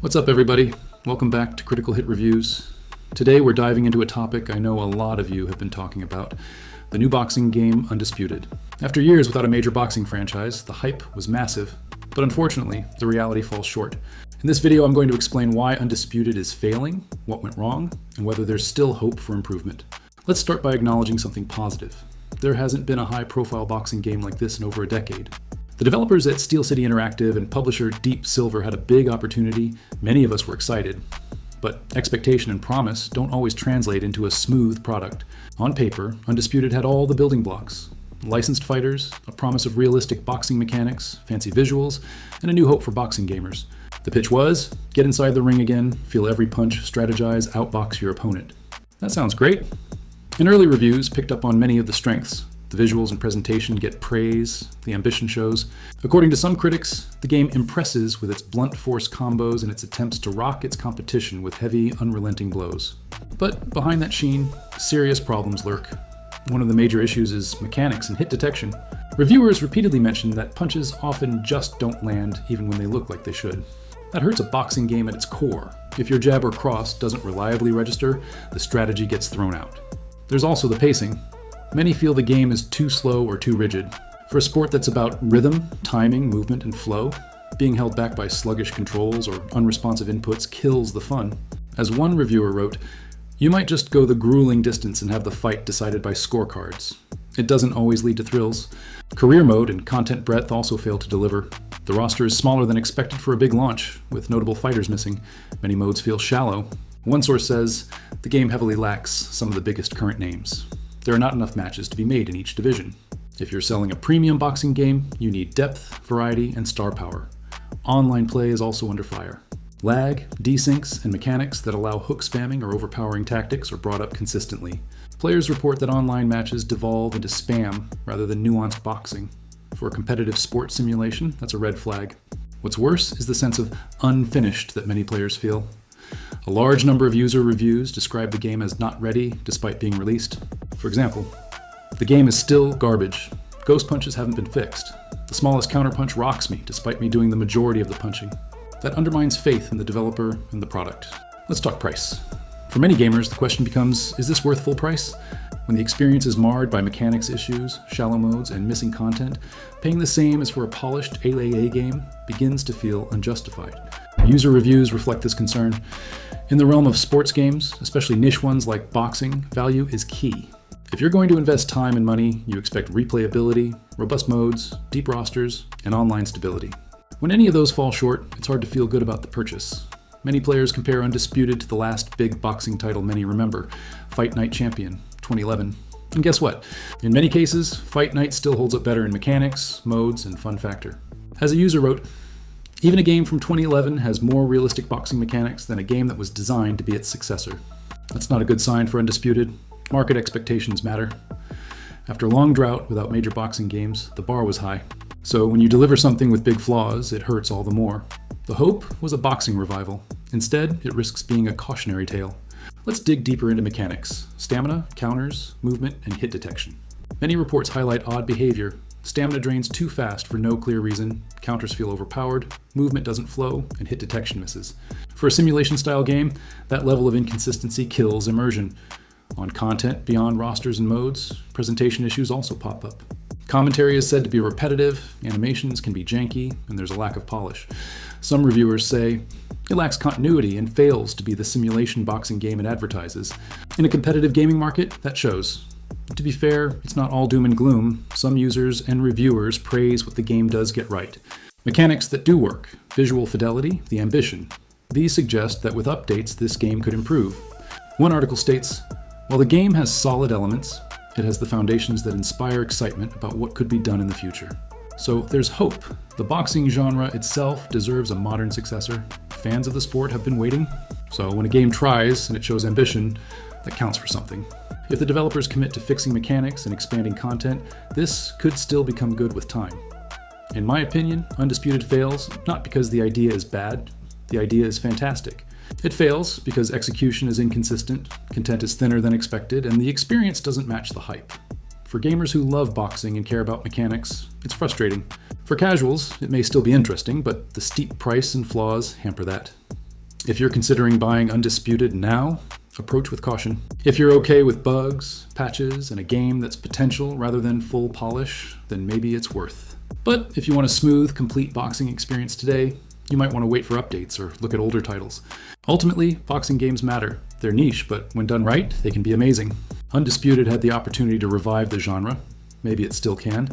What's up, everybody? Welcome back to Critical Hit Reviews. Today we're diving into a topic I know a lot of you have been talking about, the new boxing game Undisputed. After years without a major boxing franchise, the hype was massive, but unfortunately, the reality falls short. In this video, I'm going to explain why Undisputed is failing, what went wrong, and whether there's still hope for improvement. Let's start by acknowledging something positive. There hasn't been a high-profile boxing game like this in over a decade. The developers at Steel City Interactive and publisher Deep Silver had a big opportunity. Many of us were excited. But expectation and promise don't always translate into a smooth product. On paper, Undisputed had all the building blocks. Licensed fighters, a promise of realistic boxing mechanics, fancy visuals, and a new hope for boxing gamers. The pitch was, get inside the ring again, feel every punch, strategize, outbox your opponent. That sounds great. And early reviews picked up on many of the strengths. The visuals and presentation get praise, the ambition shows. According to some critics, the game impresses with its blunt force combos and its attempts to rock its competition with heavy, unrelenting blows. But behind that sheen, serious problems lurk. One of the major issues is mechanics and hit detection. Reviewers repeatedly mention that punches often just don't land even when they look like they should. That hurts a boxing game at its core. If your jab or cross doesn't reliably register, the strategy gets thrown out. There's also the pacing. Many feel the game is too slow or too rigid. For a sport that's about rhythm, timing, movement, and flow, being held back by sluggish controls or unresponsive inputs kills the fun. As one reviewer wrote, "You might just go the grueling distance and have the fight decided by scorecards. It doesn't always lead to thrills." Career mode and content breadth also fail to deliver. The roster is smaller than expected for a big launch, with notable fighters missing. Many modes feel shallow. One source says, the game heavily lacks some of the biggest current names. There are not enough matches to be made in each division. If you're selling a premium boxing game, you need depth, variety, and star power. Online play is also under fire. Lag, desyncs, and mechanics that allow hook spamming or overpowering tactics are brought up consistently. Players report that online matches devolve into spam rather than nuanced boxing. For a competitive sports simulation, that's a red flag. What's worse is the sense of unfinished that many players feel. A large number of user reviews describe the game as not ready despite being released. For example, the game is still garbage. Ghost punches haven't been fixed. The smallest counterpunch rocks me despite me doing the majority of the punching. That undermines faith in the developer and the product. Let's talk price. For many gamers, the question becomes, is this worth full price? When the experience is marred by mechanics issues, shallow modes, and missing content, paying the same as for a polished AAA game begins to feel unjustified. User reviews reflect this concern. In the realm of sports games, especially niche ones like boxing, value is key. If you're going to invest time and money, you expect replayability, robust modes, deep rosters, and online stability. When any of those fall short, it's hard to feel good about the purchase. Many players compare Undisputed to the last big boxing title many remember, Fight Night Champion, 2011. And guess what? In many cases, Fight Night still holds up better in mechanics, modes, and fun factor. As a user wrote, even a game from 2011 has more realistic boxing mechanics than a game that was designed to be its successor. That's not a good sign for Undisputed. Market expectations matter. After a long drought without major boxing games, the bar was high. So when you deliver something with big flaws, it hurts all the more. The hope was a boxing revival. Instead, it risks being a cautionary tale. Let's dig deeper into mechanics: stamina, counters, movement, and hit detection. Many reports highlight odd behavior. Stamina drains too fast for no clear reason, counters feel overpowered, movement doesn't flow, and hit detection misses. For a simulation-style game, that level of inconsistency kills immersion. On content beyond rosters and modes, presentation issues also pop up. Commentary is said to be repetitive, animations can be janky, and there's a lack of polish. Some reviewers say it lacks continuity and fails to be the simulation boxing game it advertises. In a competitive gaming market, that shows. To be fair, it's not all doom and gloom. Some users and reviewers praise what the game does get right. Mechanics that do work, visual fidelity, the ambition. These suggest that with updates, this game could improve. One article states, while the game has solid elements, it has the foundations that inspire excitement about what could be done in the future. So there's hope. The boxing genre itself deserves a modern successor. Fans of the sport have been waiting. So when a game tries and it shows ambition, that counts for something. If the developers commit to fixing mechanics and expanding content, this could still become good with time. In my opinion, Undisputed fails not because the idea is bad. The idea is fantastic. It fails because execution is inconsistent, content is thinner than expected, and the experience doesn't match the hype. For gamers who love boxing and care about mechanics, it's frustrating. For casuals, it may still be interesting, but the steep price and flaws hamper that. If you're considering buying Undisputed now, approach with caution. If you're okay with bugs, patches, and a game that's potential rather than full polish, then maybe it's worth. But if you want a smooth, complete boxing experience today, you might want to wait for updates or look at older titles. Ultimately, boxing games matter. They're niche, but when done right, they can be amazing. Undisputed had the opportunity to revive the genre. Maybe it still can.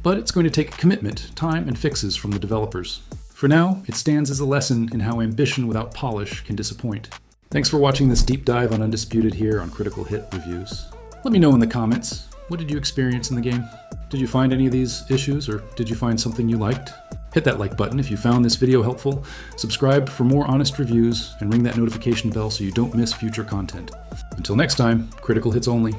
But it's going to take commitment, time, and fixes from the developers. For now, it stands as a lesson in how ambition without polish can disappoint. Thanks for watching this deep dive on Undisputed here on Critical Hit Reviews. Let me know in the comments, what did you experience in the game? Did you find any of these issues, or did you find something you liked? Hit that like button if you found this video helpful, subscribe for more honest reviews, and ring that notification bell so you don't miss future content. Until next time, Critical Hits only.